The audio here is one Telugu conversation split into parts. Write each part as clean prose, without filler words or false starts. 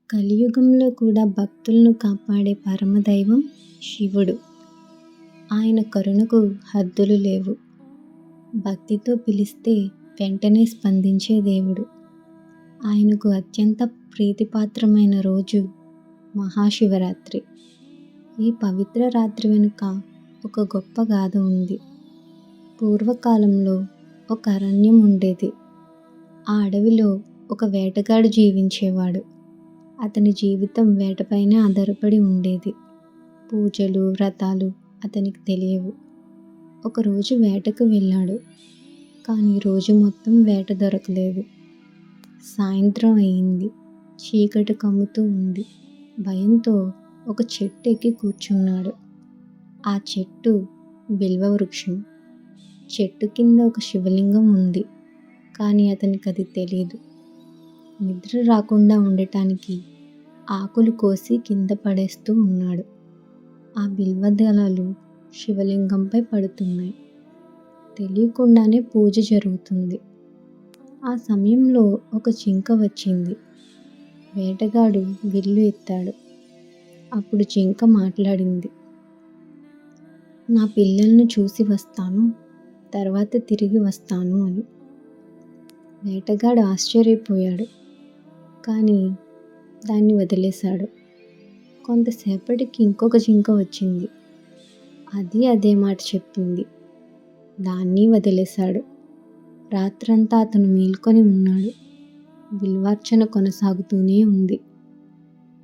కలియుగంలో కూడా భక్తులను కాపాడే పరమదైవం శివుడు. ఆయన కరుణకు హద్దులు లేవు. భక్తితో పిలిస్తే వెంటనే స్పందించే దేవుడు. ఆయనకు అత్యంత ప్రీతిపాత్రమైన రోజు మహాశివరాత్రి. ఈ పవిత్ర రాత్రి వెనుక ఒక గొప్ప గాథ ఉంది. పూర్వకాలంలో ఒక అరణ్యం ఉండేది. ఆ అడవిలో ఒక వేటగాడు జీవించేవాడు. అతని జీవితం వేటపైనే ఆధారపడి ఉండేది. పూజలు, వ్రతాలు అతనికి తెలియవు. ఒకరోజు వేటకు వెళ్ళాడు. కానీ రోజు మొత్తం వేట దొరకలేదు. సాయంత్రం అయింది. చీకటి కమ్ముతూ ఉంది. భయంతో ఒక చెట్టు ఎక్కి కూర్చున్నాడు. ఆ చెట్టు బిల్వ వృక్షం. చెట్టు కింద ఒక శివలింగం ఉంది. కానీ అతనికి అది తెలియదు. నిద్ర రాకుండా ఉండటానికి ఆకులు కోసి కింద పడేస్తూ ఉన్నాడు. ఆ బిల్వదళాలు శివలింగంపై పడుతున్నాయి. తెలియకుండానే పూజ జరుగుతుంది. ఆ సమయంలో ఒక జింక వచ్చింది. వేటగాడు విల్లు ఎత్తాడు. అప్పుడు జింక మాట్లాడింది. నా పిల్లలను చూసి వస్తాను, తర్వాత తిరిగి వస్తాను అని. వేటగాడు ఆశ్చర్యపోయాడు. కానీ దాన్ని వదిలేశాడు. కొంతసేపటికి ఇంకొక జింక వచ్చింది. అది అదే మాట చెప్పింది. దాన్ని వదిలేశాడు. రాత్రంతా అతను మేల్కొని ఉన్నాడు. బిల్వార్చన కొనసాగుతూనే ఉంది.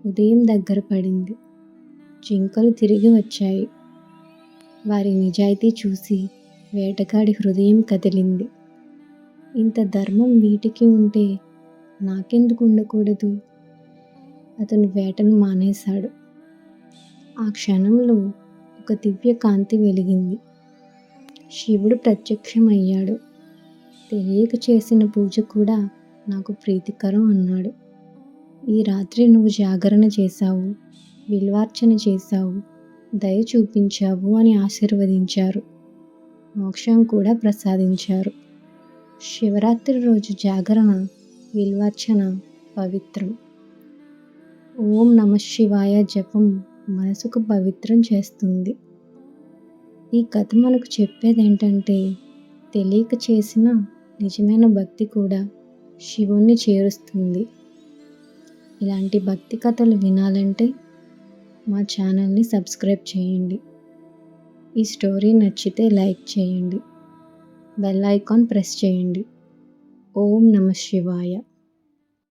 ఉదయం దగ్గర పడింది. జింకలు తిరిగి వచ్చాయి. వారి నిజాయితీ చూసి వేటగాడి హృదయం కదిలింది. ఇంత ధర్మం వీటికి ఉంటే నాకెందుకు ఉండకూడదు? అతను వేటను మానేశాడు. ఆ క్షణంలో ఒక దివ్య కాంతి వెలిగింది. శివుడు ప్రత్యక్షమయ్యాడు. తెలియక చేసిన పూజ కూడా నాకు ప్రీతికరం అన్నాడు. ఈ రాత్రి నువ్వు జాగరణ చేశావు, బిల్వార్చన చేశావు, దయ చూపించావు అని ఆశీర్వదించారు. మోక్షం కూడా ప్రసాదించారు. శివరాత్రి రోజు జాగరణ, బిల్వార్చన పవిత్రం. ఓం నమః శివాయ జపం మనసుకు పవిత్రం చేస్తుంది. ఈ కథ మనకు చెప్పేది ఏంటంటే, తెలియక చేసిన నిజమైన భక్తి కూడా శివుణ్ణి చేరుస్తుంది. ఇలాంటి భక్తి కథలు వినాలంటే మా ఛానల్ని సబ్స్క్రైబ్ చేయండి. ఈ స్టోరీ నచ్చితే లైక్ చేయండి. బెల్ ఐకాన్ ప్రెస్ చేయండి. ఓం నమః శివాయ.